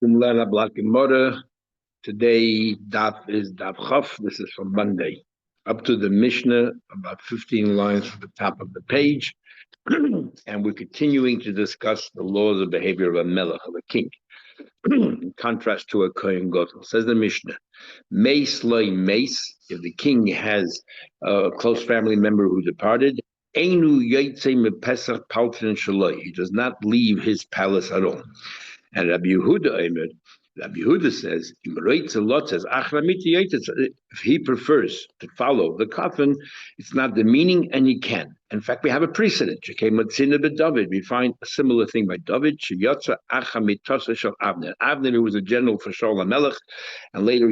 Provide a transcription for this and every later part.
Learn Black Gemara. Today, Daf is Daf Chaf. This is from Monday. Up to the Mishnah, about 15 lines from the top of the page. And we're continuing to discuss the laws of behavior of a melech, of a king, in contrast to a Kohen Gadol. Says the Mishnah, Mace loy mace, if the king has a close family member who departed, Einu yaitze mepesach paltin shaloi. He does not leave his palace at all. And Rabbi Yehuda says, if he prefers to follow the coffin, it's not the meaning, and he can. In fact, we have a precedent. We find a similar thing by David. Avner, who was a general for Shaul HaMelech, and later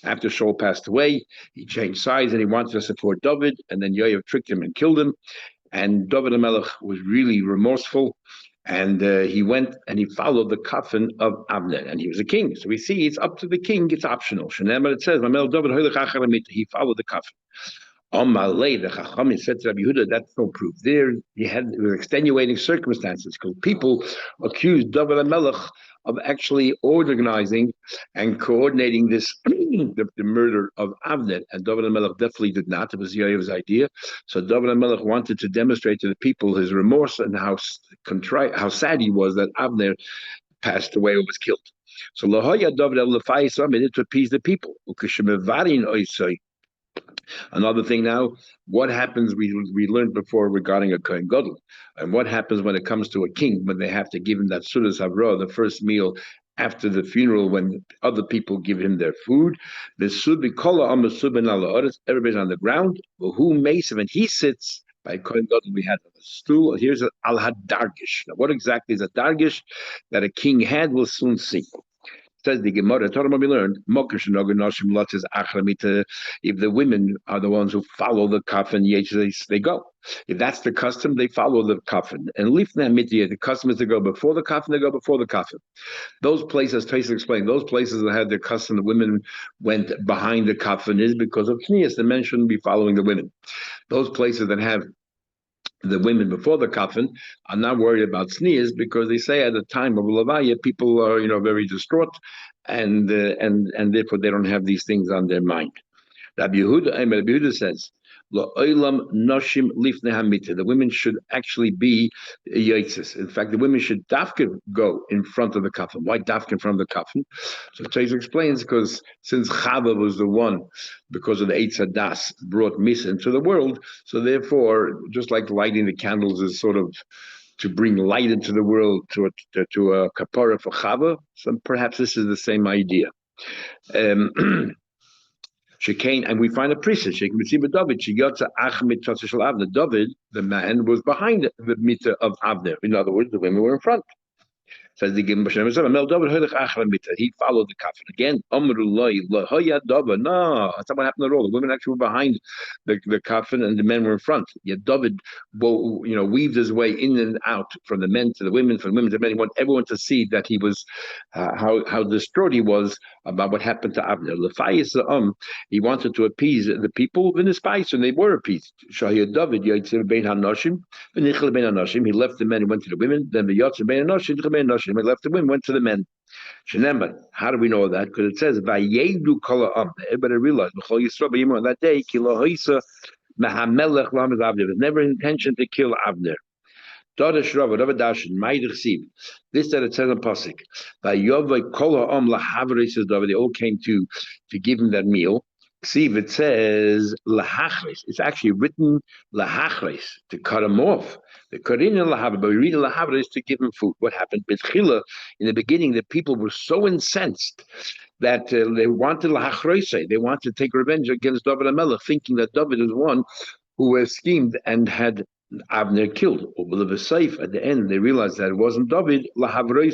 after Shaul passed away, he changed sides and he wanted to support David, and then Yoav tricked him and killed him. And David HaMelech was really remorseful. And he went and he followed the coffin of Avner, and he was a king. So we see it's up to the king; it's optional. It says, he followed the coffin. On Malay, the Chachamim said to Rabbi Yehuda, that's no proof. There it was extenuating circumstances because people accused David HaMelech of actually organizing and coordinating this the murder of Avner, and David HaMelech definitely did not. It was Yoav's idea. So David HaMelech wanted to demonstrate to the people his remorse and how sad he was that Avner passed away or was killed. So Lahoya David it to appease the people. Another thing now, what happens, we learned before regarding a Kohen Gadol, and what happens when it comes to a king, when they have to give him that Sudas Havrah, the first meal after the funeral, when other people give him their food. Everybody's on the ground, who Mason, and he sits by Kohen Gadol, we had a stool. Here's an al-hadargish. Now, what exactly is a dargish that a king had, we'll soon see. Says the Gemara, we learned, if the women are the ones who follow the coffin, they go. If that's the custom, they follow the coffin. And the custom is to go before the coffin, they go before the coffin. Those places, Tracy explained, those places that had their custom, the women went behind the coffin, is because of Shnias. The men shouldn't be following the women. Those places that have the women before the coffin are not worried about sneers because they say at the time of Levaya, people are, very distraught, and therefore they don't have these things on their mind. Rabbi Yehuda says, the women should actually be yotzes. In fact, the women should dafka go in front of the coffin. Why dafka in front of the coffin? So Teiz explains, because since Chava was the one, because of the Eitz Hadas, brought Misa into the world, so therefore, just like lighting the candles is sort of to bring light into the world, to a kapara for Chava, so perhaps this is the same idea. And we find a priestess. David, the man, was behind the mitzvah of Avner. In other words, the women were in front. Says the Gemara, he followed the coffin. Again, no, that's not what happened at all. The women actually were behind the coffin and the men were in front. Yet David, weaved his way in and out from the men to the women, from the women to the men. He wanted everyone to see that he was, how distraught he was about what happened to Avner. He wanted to appease the people in his spice, and they were appeased. David, he left the men and went to the women, then the Yotzer Ben Anoshim, he left the women, went to the men. How do we know that? Because it says, everybody realized on that day, it was never intention to kill Avner. This that it says in Pasuk, they all came to give him that meal. See, if it says lahachres, it's actually written lahachres, to cut him off. The korin lahavre, but we read lahavre to give him food. What happened? Betchila, in the beginning, the people were so incensed that they wanted lahachres, they wanted to take revenge against David HaMelech, thinking that David is one who was schemed and had Avner killed. At the end, they realized that it wasn't David. Lahavre,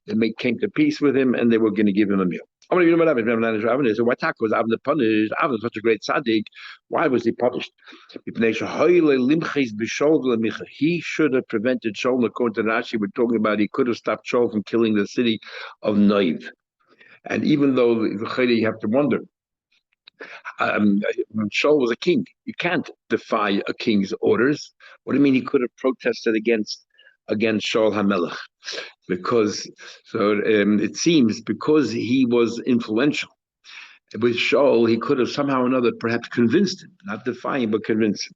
they came to peace with him, and they were going to give him a meal. So why was Avner punished? Avner was such a great tzaddik. Why was he punished? He should have prevented Shaul. According to Rashi, we're talking about he could have stopped Shaul from killing the city of Noiv. And even though you have to wonder, Shaul was a king. You can't defy a king's orders. What do you mean he could have protested against against Shaul HaMelech. Because it seems because he was influential with Shaul, he could have somehow or another perhaps convinced him, not defying, but convinced him.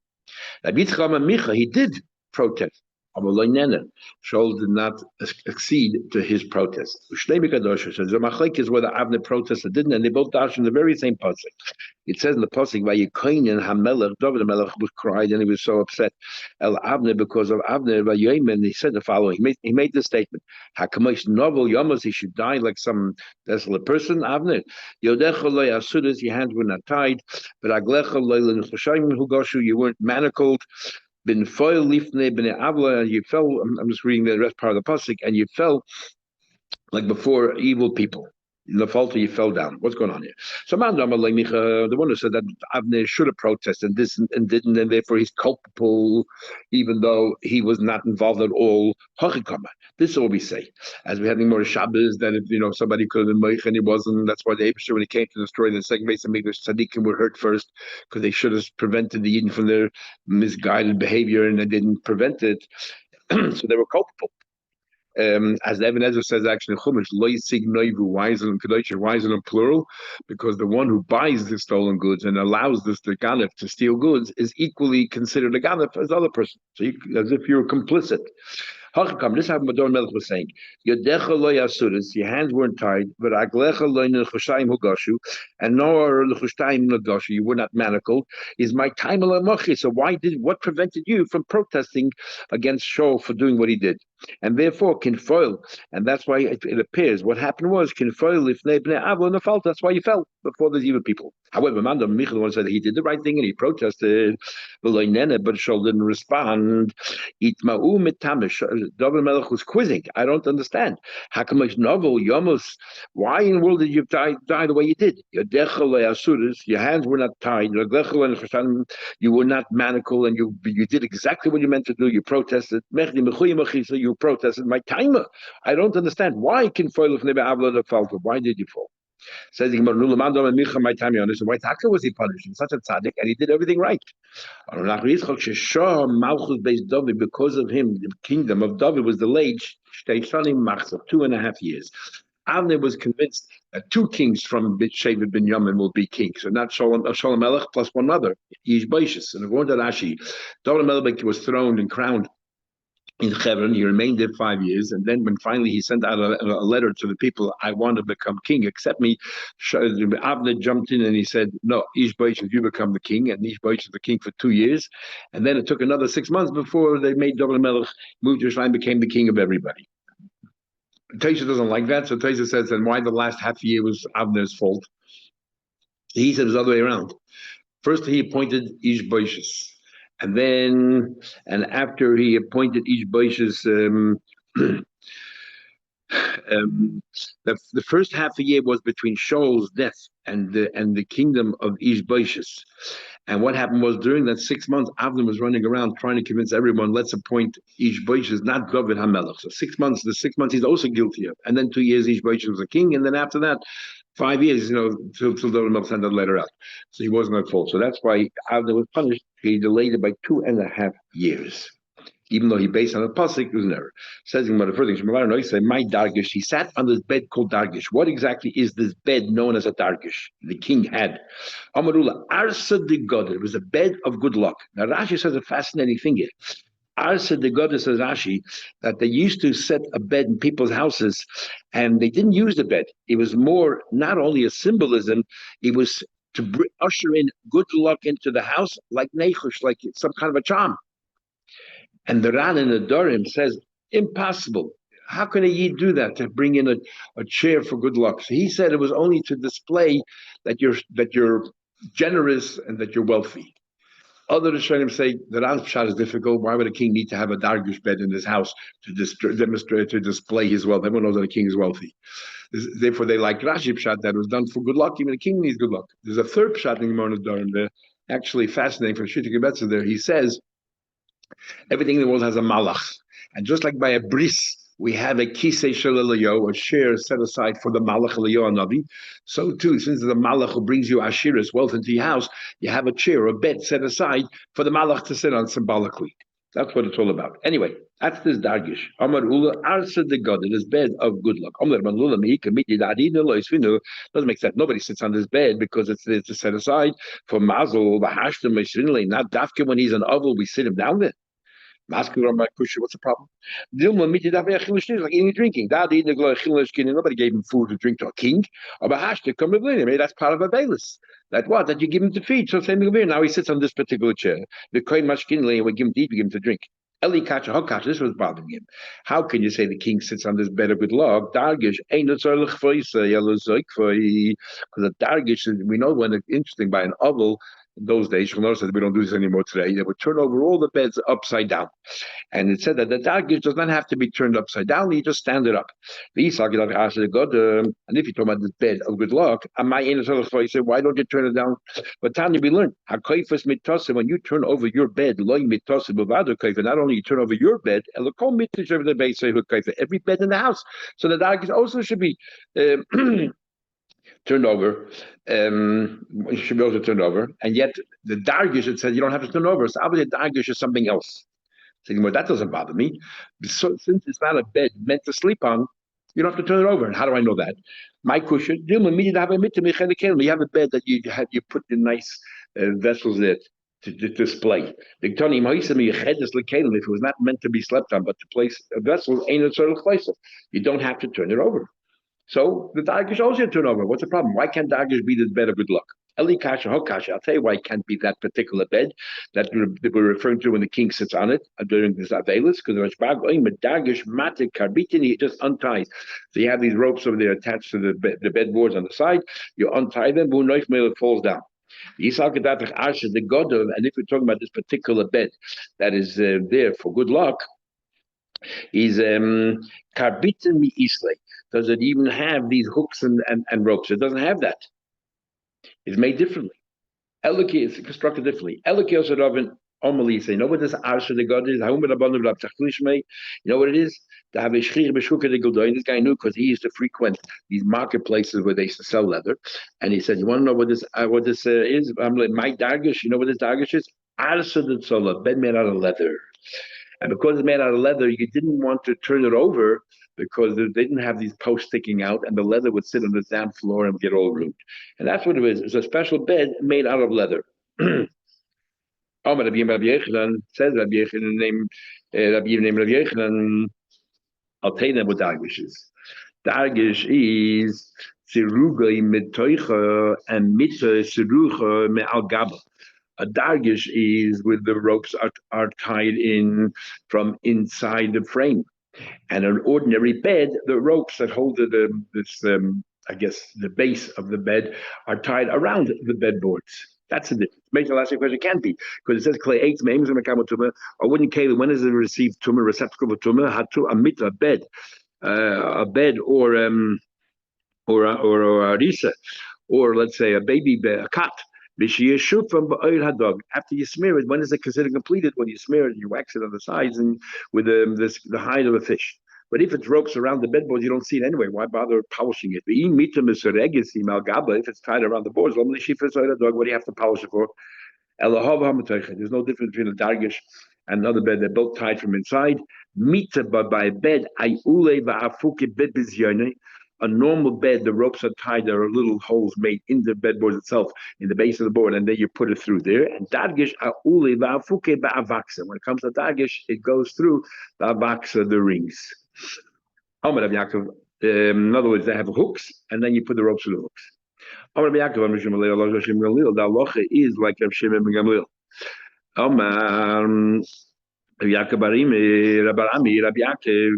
Rabbi Yitzchak Micha, he did protest. Shaul did not accede to his protest. Shnei Mikadosh says the machlek is whether Avner protested or didn't, and they both dash in the very same pasuk. It says in the pasuk, "Vayikoinen Hamelech David Hamelech was cried and he was so upset El Avner because of Avner Vayomen." He said the following. He made this statement: "Hakamosh novel Yomos, he should die like some desolate person." Avner Yodecha lo Yasudas, your hands were not tied, but Aglecha lo Lenchashayim Hugoshu, you weren't manacled. Bin foil lifnei b'nei avla, and you fell. I'm just reading the rest part of the pasuk, and you fell like before evil people. In the fault, you fell down. What's going on here? So, the one who said that Avner should have protested this and didn't, and therefore he's culpable, even though he was not involved at all. This is what we say. As we had in more Shabbos, that if somebody could have been Meich and he wasn't, that's why the Eibusher, when he came to destroy the second base and make the tzaddikim were hurt first, because they should have prevented the Yidden from their misguided behavior, and they didn't prevent it. So they were culpable. As Ibn Ezra says actually in Chumash, lo yisig noivu, wiser and kedosher, wiser in plural, because the one who buys the stolen goods and allows the ganef to steal goods is equally considered a ganef as the other person. So as if you're complicit. This happened what Don Melech was saying. Your hands weren't tied, but and nor you were not manacled. Is my time. So what prevented you from protesting against Shaul for doing what he did? And therefore kinfoil, and that's why it appears what happened was kinfoil if the fault. That's why you fell before these evil people. However, Manda Michal said he did the right thing and he protested, but Shaul didn't respond. David Melech was quizzing. I don't understand. Why in the world did you die the way you did? Your hands were not tied. You were not manacled, and you did exactly what you meant to do. You protested. You protested. My timer. I don't understand. Why did you fall? Says the Gemara, my time on this. Why was he punished? He's such a tzaddik, and he did everything right. Because of him, the kingdom of David was delayed 2.5 years. Avner was convinced that 2 kings from Shevet ben Yamin will be kings, so not Shalom Melech plus one other, Yishbaishis. And according to Rashi, David Melech was throned and crowned in Hebron. He remained there 5 years, and then when finally he sent out a letter to the people, I want to become king, accept me. Avner jumped in and he said, no, Ishbaishis, you become the king, and Ishbaishis the king for 2 years, and then it took another 6 months before they made David Melech move to Yerushalayim, became the king of everybody. Taisha doesn't like that, so Taisha says, and why the last half year was Avner's fault? He said it was the other way around. First he appointed Ishbaishis. And after he appointed Ishbaishis, the first half a year was between Shaul's death and the kingdom of Ishbaishis. And what happened was during that 6 months, Avner was running around trying to convince everyone, let's appoint Ishbaishis, not David HaMelech. So 6 months, the 6 months he's also guilty of. And then 2 years Ishbaishis was a king, and then after that, 5 years, till David HaMelech sent that letter out. So he wasn't at fault. So that's why Avner was punished. He delayed it by 2.5 years. Even though he based on a pasuk, it was an error. Says in the further thing, my dargish, he sat on this bed called dargish. What exactly is this bed known as a dargish? The king had. Amarula, Arsa de God. It was a bed of good luck. Now Rashi says a fascinating thing here. Arsa de God, says Rashi, that they used to set a bed in people's houses, and they didn't use the bed. It was more not only a symbolism, it was to usher in good luck into the house, like nechush, like some kind of a charm. And the Ran in the Dorim says, impossible. How can a Yid do that, to bring in a chair for good luck? So he said it was only to display that you're generous and that you're wealthy. Other Rishonim say the Ran's pshat is difficult. Why would a king need to have a dargish bed in his house to demonstrate, to display his wealth? Everyone knows that a king is wealthy. Therefore, they like Rashi pshat that was done for good luck. Even a king needs good luck. There's a third pshat in Gemara Dorim there, actually fascinating from Shita Gebetzer there. He says everything in the world has a malach, and just like by a bris, we have a kisei shel a chair set aside for the malach Eliyahu Navi. So too, since the malach who brings you ashiras, wealth into your house, you have a chair or a bed set aside for the malach to sit on symbolically. That's what it's all about. Anyway, that's this dargish. Amar Ula Arsa the God, this bed of good luck. Amar Manula Mika Miti Dadina Loisvinu doesn't make sense. Nobody sits on this bed because it's set aside for Mazel, the Hashtam Mishrinle, not Dafka when he's an oval, we sit him down there. Masculine on my kusha, what's the problem? Dilma Miti Davia Chilish, like eating and drinking. Nobody gave him food to drink to a king. Or Bahashta come to that's part of a bailiff. That what? That you give him to feed. So same thing. Now he sits on this particular chair. The kohen mashkinle, and we give him to eat, we give him to drink. Eli kacha hokacha. This was bothering him. How can you say the king sits on this bed of good luck? Dargish ain't it because the dargish. We know when it's interesting by an oval. In those days, you'll notice that we don't do this anymore today. They would turn over all the beds upside down. And it said that the dargish does not have to be turned upside down, you just stand it up. And if you talk about this bed of good luck, you say, why don't you turn it down? But Tanya, we learned, when you turn over your bed, not only you turn over your bed, every bed in the house. So the dargish also should be turned over, should be also turned over, and yet the dargish, it says you don't have to turn over. So obviously the dargish is something else. Saying, well, that doesn't bother me. So, since it's not a bed meant to sleep on, you don't have to turn it over. And how do I know that? My cushion, you have a bed that you put the nice vessels there to display. If it was not meant to be slept on, but to place a vessel, ain't a sort of place. You don't have to turn it over. So the dagish also turn over. What's the problem? Why can't dagish be this bed of good luck? Eli kasha hokasha. I'll tell you why it can't be that particular bed that we're referring to when the king sits on it during this avelis, because the dagish matik karbitini, it just unties. So you have these ropes over there attached to the bedboards on the side. You untie them, it falls down. And if we're talking about this particular bed that is there for good luck, is karbitin mi islay. Does it even have these hooks and ropes? It doesn't have that. It's made differently. Eliki is constructed differently. Eliki also doesn't omali say, you know what this arsha the God is? You know what it is? To have a shchir b'shuka de guldoin. This guy knew because he used to frequent these marketplaces where they used to sell leather, and he said, "You want to know what this is? I'm like my dargish. You know what this dargish is? Arsha the tzola, bed made out of leather." And because it's made out of leather, you didn't want to turn it over because they didn't have these posts sticking out, and the leather would sit on the damp floor and get all ruined. And that's what it is. It's a special bed made out of leather. Rabbi Yechanan says Rabbi Yechanan name Rabbi Yechanan. I'll tell you them what Dargish is. Dargish is Siruga mitoicha and Mitzah Sirucha me'al gaba. A dargish is where the ropes are tied in from inside the frame. And an ordinary bed, the ropes that hold the base of the bed are tied around the bedboards. That's the difference. Makes the last question can't be because it says clay eight names in the or wouldn't Kayla when does it receive tumor receptacle for tumor had to emit a bed or a risa or let's say a baby bed, a cot. After you smear it, when is it considered completed? When you smear it and you wax it on the sides and with the hide of a fish. But if it's ropes around the bedboard, you don't see it anyway. Why bother polishing it? If it's tied around the boards, what do you have to polish it for? There's no difference between a dargish and another bed. They're both tied from inside. Mita, but by a bed, a normal bed, the ropes are tied. There are little holes made in the bedboard itself, in the base of the board, and then you put it through there. And dargish when it comes to dargish, it goes through the avaksa, the rings. In other words, they have hooks, and then you put the ropes through the hooks. The halacha is like Rav Shimon ben Gamliel. Rabbi Yaakov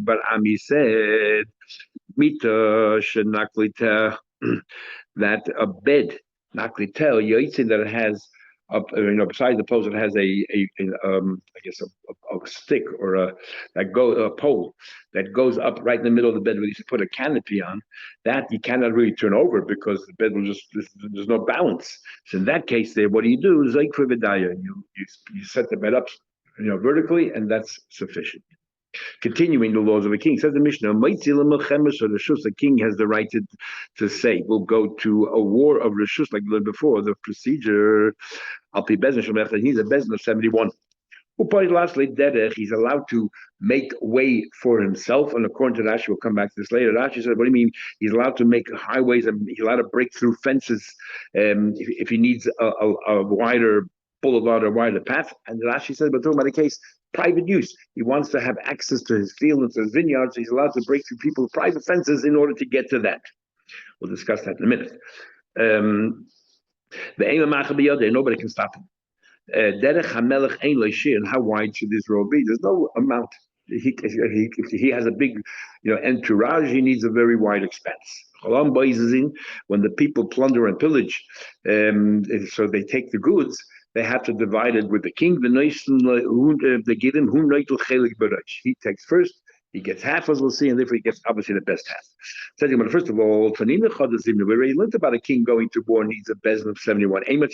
Bar Ami said, Mita shenaklita, that a bed, naklitel, yotzin, that it has, besides the post, it has a stick or a pole that goes up right in the middle of the bed where you put a canopy on. That you cannot really turn over because the bed will there's no balance. So in that case, there, what do? You set the bed up, vertically, and that's sufficient. Continuing the laws of a king, says the Mishnah, the king has the right to say, we'll go to a war of Rishus, like we learned before, the procedure, he's a Bezin of 71. Lastly, derech, he's allowed to make way for himself. And according to Rashi, we'll come back to this later. Rashi said, what do you mean? He's allowed to make highways and he's allowed to break through fences if he needs a wider boulevard or wider path. And Rashi said, but talking about a case, private use. He wants to have access to his field and to his vineyards. So he's allowed to break through people's private fences in order to get to that. We'll discuss that in a minute. Nobody can stop him. Derech HaMelech Ein Lo Shir, and how wide should this road be? There's no amount. If he has a big, entourage, he needs a very wide expanse. When the people plunder and pillage, so they take the goods, they have to divide it with the king. He takes first. He gets half, as we'll see, and therefore he gets obviously the best half. First of all, we already learned about a king going to war needs a bezin of 71. We were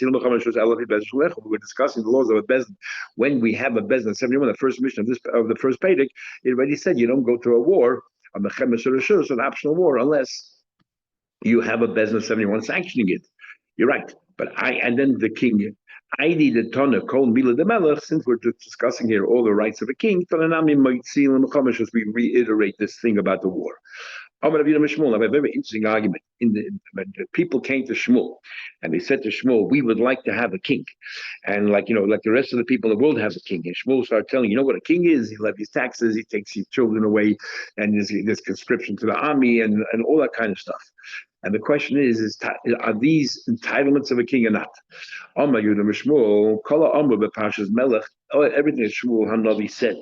discussing the laws of a bezin. When we have a bezin of 71, the first mission of the first Pedic, it already said you don't go to a war, an optional war, unless you have a bezin of 71 sanctioning it. You're right. And then the king, I need a ton of kol mila de melech, since we're discussing here all the rights of a king, as we reiterate this thing about the war. I have a very interesting argument. The people came to Shmuel, and they said to Shmuel, we would like to have a king. And like the rest of the people in the world have a king. And Shmuel started telling, you know what a king is? He levies taxes, he takes his children away, and there's conscription to the army and all that kind of stuff. And the question is are these entitlements of a king or not? Everything that Shmuel Hanavi said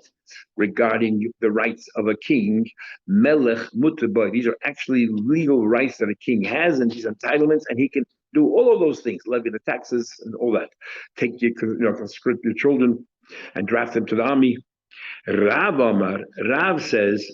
regarding the rights of a king, melech mutaboy, these are actually legal rights that a king has, and these entitlements, and he can do all of those things, levy the taxes and all that. Take conscript your children and draft them to the army. Rav says,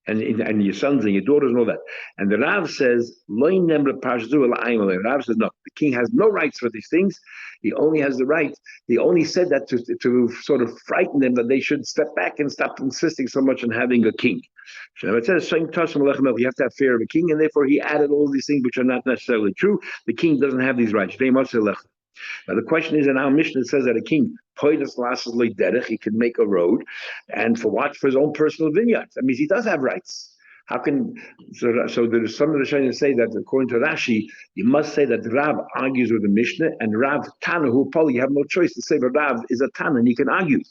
and your sons and your daughters and all that. And the Rav says, Rav says, no, the king has no rights for these things. He only has the right. He only said that to sort of frighten them that they should step back and stop insisting so much on having a king. It says, you have to have fear of a king, and therefore he added all these things which are not necessarily true. The king doesn't have these rights. Now the question is, in our Mishnah it says that a king, he can make a road, and for what? For his own personal vineyards. That means he does have rights. How can so there's some of the Shainim say that according to Rashi, you must say that Rav argues with the Mishnah, and Rav Tana, who probably have no choice to say, but Rav is a Tana and he can argue.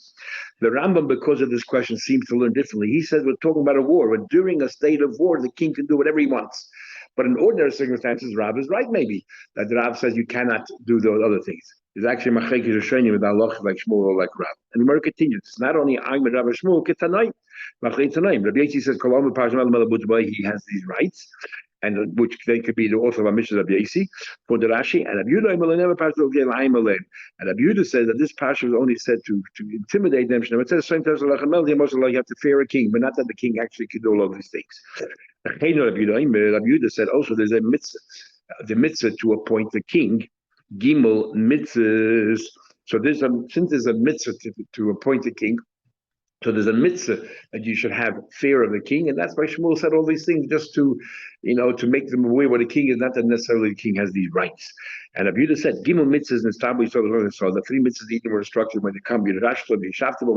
The Rambam, because of this question, seems to learn differently. He says we're talking about a war, but during a state of war, the king can do whatever he wants. But in ordinary circumstances, Rav is right, maybe, that Rav says you cannot do those other things. It's actually Machek Yishanim with Allah like Shmuel or like Rav. And the Gemara continues. It's not only I'm Rav Shmuel, Ketanai, Machek Tanaim. Rabbi Yossi says, he has these rights, and which they could be the author of our Mishnah Rabbi Yossi for the Rashi. And Rabbi Yehuda says that this pasha was only said to intimidate them. It says you have to fear a king, but not that the king actually could do all of these things. Rabbi Yehuda said also there's a mitzvah, the mitzvah to appoint the king. Gimel mitzvahs. So since there's a mitzvah to appoint a king, so there's a mitzvah that you should have fear of the king, and that's why Shmuel said all these things just to make them aware what a king is, not that necessarily the king has these rights. And Abuda said, Gimel mitzvahs and established so the three mitzvahs even were structured when they come, when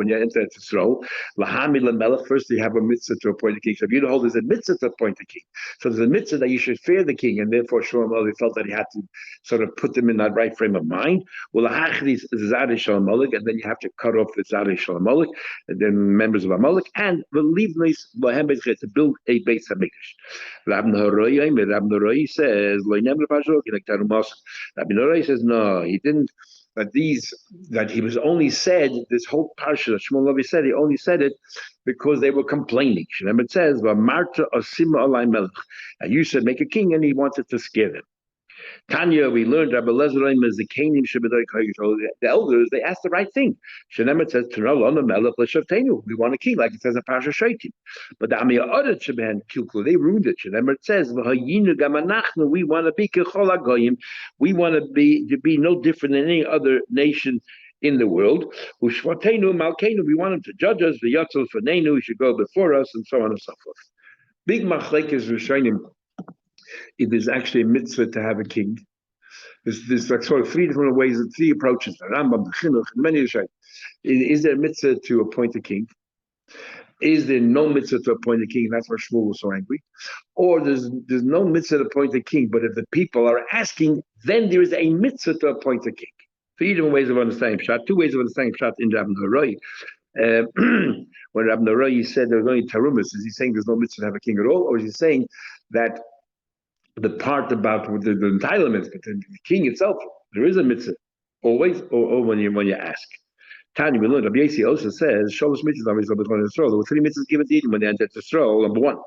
you enter to throw, Lahamid Lamelech, first you have a mitzvah to appoint a king. So Abuda holds there's a mitzvah to appoint a king. So there's a mitzvah that you should fear the king, and therefore Shmuel felt that he had to sort of put them in that right frame of mind. Well, and then you have to cut off the Zadeh Shalom and then members of Amalek, and the Livnis to build a Beis Hamikdash. Rabbi Noroi says, Rabbi Noroi says, no, he didn't. That he was only said, this whole parsha that Shmuel Levi said, he only said it because they were complaining. Remember it says, and you said, make a king, and he wanted to scare them. Tanya, we learned the elders, they asked the right thing. Shenemet says, we want a king, like it says in Pasha Shaitim. But the Amir Odet Sheben Kilku, they ruined it. Shenemet says, we want to be Kechol we want to be no different than any other nation in the world. We want him to judge us, he should go before us, and so on and so forth. Big machlekes Rishonim. It is actually a mitzvah to have a king. There's like sort of three different ways, three approaches. The Rambam, the Chinuch, and many Rishonim. Is there a mitzvah to appoint a king? Is there no mitzvah to appoint a king? That's why Shmuel was so angry. Or there's no mitzvah to appoint a king, but if the people are asking, then there is a mitzvah to appoint a king. Three different ways of understanding Pshat, two ways of understanding Pshat in Rabbi Harai. When Rabbi Harai said there's only tarumas, is he saying there's no mitzvah to have a king at all, or is he saying that the part about the entitlements, but the king itself, there is a mitzvah always, or when you ask? Tanya, we learned, Rabbi Yossi also says, Sholosh mitzvahs are Israel. There were three mitzvahs given to Edom when they entered Israel. Number one,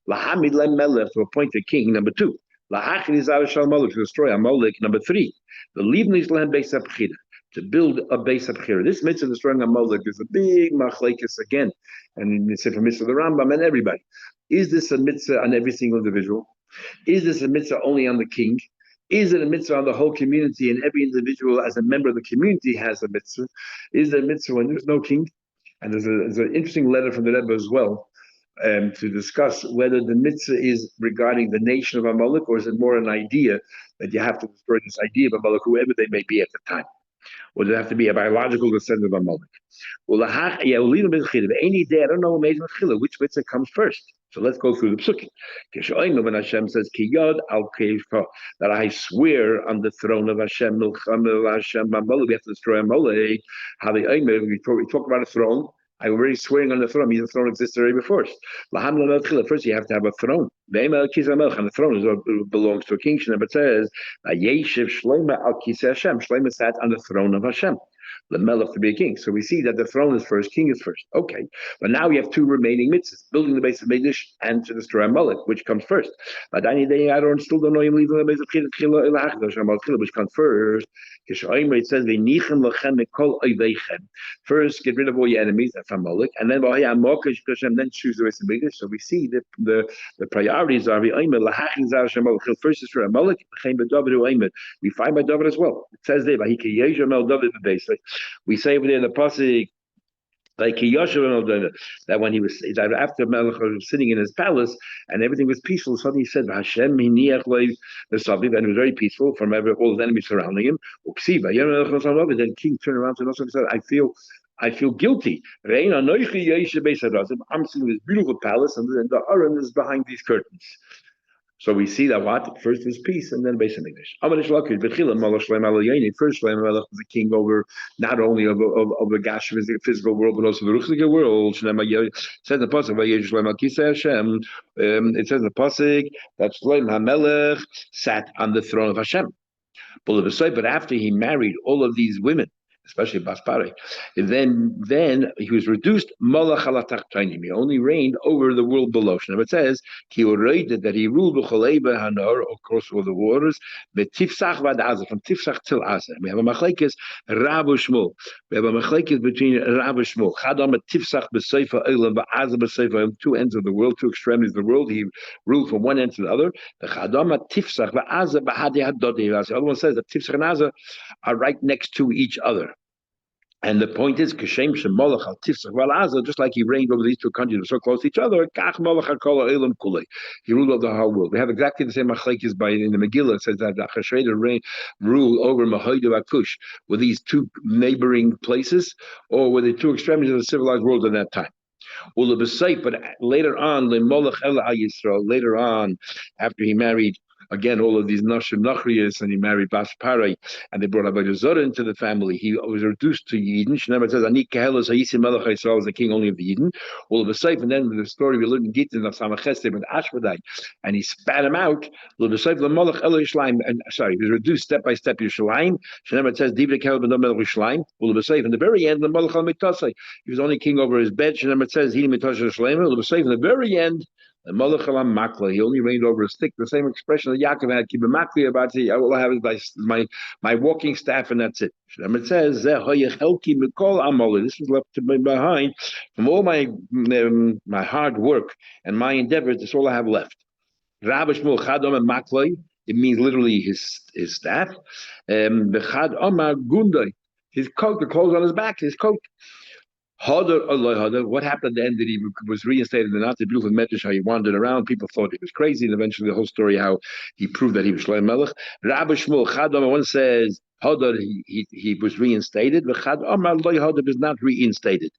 Lahamid lem melech, to appoint a king. Number two, Lahachid Izar Shal Malach, to destroy a Molech. Number three, the Livnis Lehem Beis HaBchira, to build a Beis HaBchira. This mitzvah destroying a Molech is a big machlekes again, and it's a mitzvah of the Rambam and everybody. Is this a mitzvah on every single individual? Is this a mitzvah only on the king? Is it a mitzvah on the whole community, and every individual as a member of the community has a mitzvah? Is there a mitzvah when there's no king? And there's an interesting letter from the Rebbe as well to discuss whether the mitzvah is regarding the nation of Amalek, or is it more an idea that you have to destroy this idea of Amalek, whoever they may be at the time? Or does it have to be a biological descendant of Amalek? Well, I don't know which mitzvah comes first. So let's go through the psukim. When Hashem says, that I swear on the throne of Hashem, we have to destroy Amalek. We talk about a throne. I'm already swearing on the throne. The throne existed already before. First, you have to have a throne. And the throne belongs to a king. But it says, Shlomo sat on the throne of Hashem. The melech to be a king. So we see that the throne is first, king is first. Okay. But now we have two remaining mitzvahs, building the base of Mikdash and to destroy Amalek, which comes first. But I still don't know him leaving the base of Chila, which comes first. It says, first, get rid of all your enemies, that's Amalek, and then choose the base of Mikdash. So we see that the priorities are first is for Amalek, we find by David as well. It says there, we say over there in the pasuk, like that when he was after Melech was sitting in his palace and everything was peaceful, suddenly he said, "Hashem hiniach the Saviv," and it was very peaceful from all the enemies surrounding him. Then King turned around to us and said, I feel guilty. I'm sitting in this beautiful palace, and the Aron is behind these curtains. So we see that what? First is peace, and then Beis Hamikdash. First, Shlomo Melech was the king over not only of the Gash physical world, but also the Ruchlige world. It says in the pasuk, it says in the pasuk that Shlomo Melech sat on the throne of Hashem. But after he married all of these women, especially Baspare, then he was reduced malach ala tachtonim. He only reigned over the world below. And it says that he ruled b'cholei hanar across all the waters, betifsachvad Azah, from Tifsach till Azah. We have a machlekes Rav Shmuel. We have a machlekes between Rav Shmuel. Chadam Tifsach b'seifa elam ba'Azah b'seifa, two ends of the world, two extremities of the world. He ruled from one end to the other. The Chadam Tifsach ba'Azah b'hadi hadodi. The other one says that Tifsach and Azah are right next to each other. And the point is, Kashem Shemolach al Tifsach wal Azah, just like he reigned over these two countries, were so close to each other. Kach Molach al Kol Elam Kulei. He ruled over the whole world. We have exactly the same machlekes in the Megillah. It says that Achashverosh ruled over Mahoidu Akush. Were these two neighboring places, or were they two extremities of the civilized world at that time? But later on, later on, after he married again all of these Nashim Nachriyas, and he married Baspare, and they brought Avodah Zarah into the family, he was reduced to Yidden. Shneimar says, Ani Kehelos Hayisim Melech Yisrael, was the king only of the Yidden. All of a sudden, and then the story we learned in Gittin of Samachesed with Ashvadai, and he spat him out. All of a sudden, the Melech Elo Yishleim, and sorry, he was reduced step by step Yishleim. Shneimar says, Divrei Kehel B'Dom Melech Yishleim. All of a sudden, in the very end, the Melech Al Miktasai, he was only king over his bed. Shneimar says, He Miktasai Yishleim. All of a sudden, in the very end, the Malach Alam Makla, he only reigned over a stick. The same expression that Yaakov had, Kiba Makli, about it, I will have my walking staff, and that's it. And it says, this was left to me behind from all my hard work and my endeavors. That's all I have left. Rabbi Shmuel Chadom and Maklai, it means literally his staff. The Chad Omar Gundai, his coat, the clothes on his back, his coat. What happened at the end that he was reinstated in the Nazi beautiful medrash, how he wandered around, people thought he was crazy, and eventually the whole story how he proved that he was Shlomo Melech. Rabbi Shmuel Chadam, one says Hadar, he was reinstated. V'chad Amar loy Hadar was not reinstated.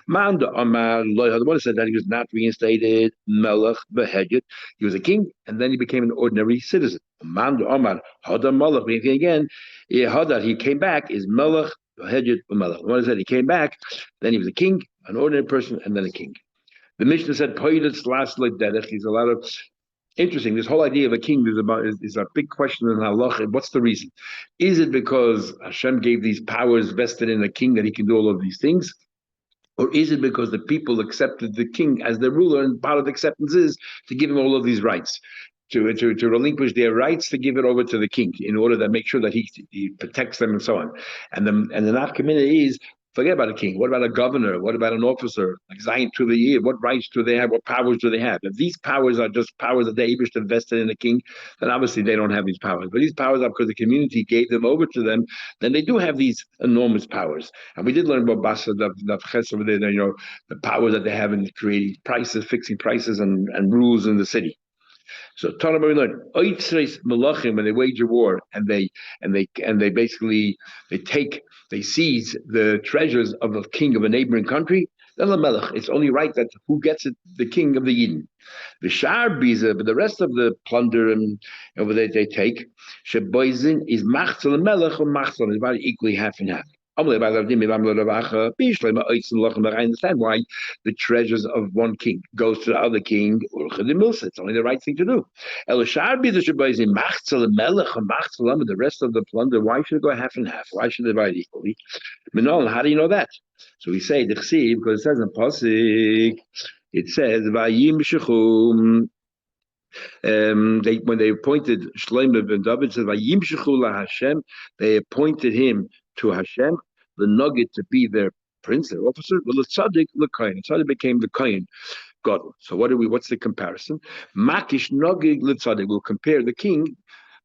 Manda Amar loy Hadar. What is it that he was not reinstated? Melech beheaded. He was a king, and then he became an ordinary citizen. Manda Amar Hadar Melech. Again, Hadar, he came back, is Melech beheaded. What is that? He came back, then he was a king, an ordinary person, and then a king. The Mishnah said, "Poyetz last like derech." He's a lot of interesting. This whole idea of a king is a big question in halacha. What's the reason? Is it because Hashem gave these powers vested in a king that he can do all of these things? Or is it because the people accepted the king as their ruler, and part of the acceptance is to give him all of these rights, to relinquish their rights, to give it over to the king in order to make sure that he protects them and so on. And the nafkamina is, forget about a king. What about a governor? What about an officer? Like Zion to the year. What rights do they have? What powers do they have? If these powers are just powers that they invested in the king, then obviously they don't have these powers. But these powers are because the community gave them over to them. Then they do have these enormous powers. And we did learn about Basa Ches over there. The powers that they have in creating prices, fixing prices, and rules in the city. So Tanakh we learned Oitzreis Malachim, when they wage a war and they basically they seize the treasures of the king of a neighboring country, then the Melech, it's only right that who gets it, the king of the Yidden. The Shar Biza, but the rest of the plunder and over there they take, Sheboizin is Machzel Melech or Machzel, is about equally half and half. I understand why the treasures of one king goes to the other king. It's only the right thing to do. The rest of the plunder, why should it go half and half? Why should they divide equally? How do you know that? So we say because it says in Pasuk, it says when they appointed Shlomo ben David, says Hashem, they appointed him to Hashem, the nugget to be their prince, their officer. Well, the tzaddik, the kohen. Tzaddik became the kohen. God. So what's the comparison? Makish nugget the tzaddik. We'll compare the king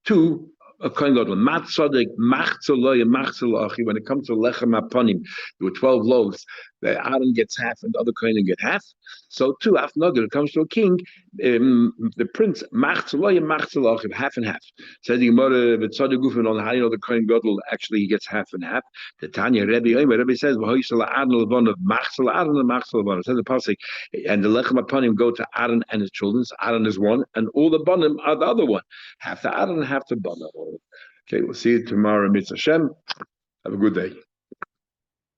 to a kohen gadol. Mat tzaddik machzaloy machzalachi. When it comes to lechem aponim, there were 12 loaves. The Aaron gets half and the other kohen get half. So too, af nugget, it comes to a king, the prince machzaloy machzalachi, half and half. Says the Gemara, the tzaddik gufin on how you know the kohen gadol actually he gets half and half. The Tanya Rebbe says v'hoisel Aaron levon of machzal Aaron and machzal levon. Says the pasuk, and the lechem aponim go to Aaron and his children. So Aaron is one, and all the banim are the other one. Half the Aaron and half the banim. Okay, we'll see you tomorrow. Mitzvah Hashem. Have a good day.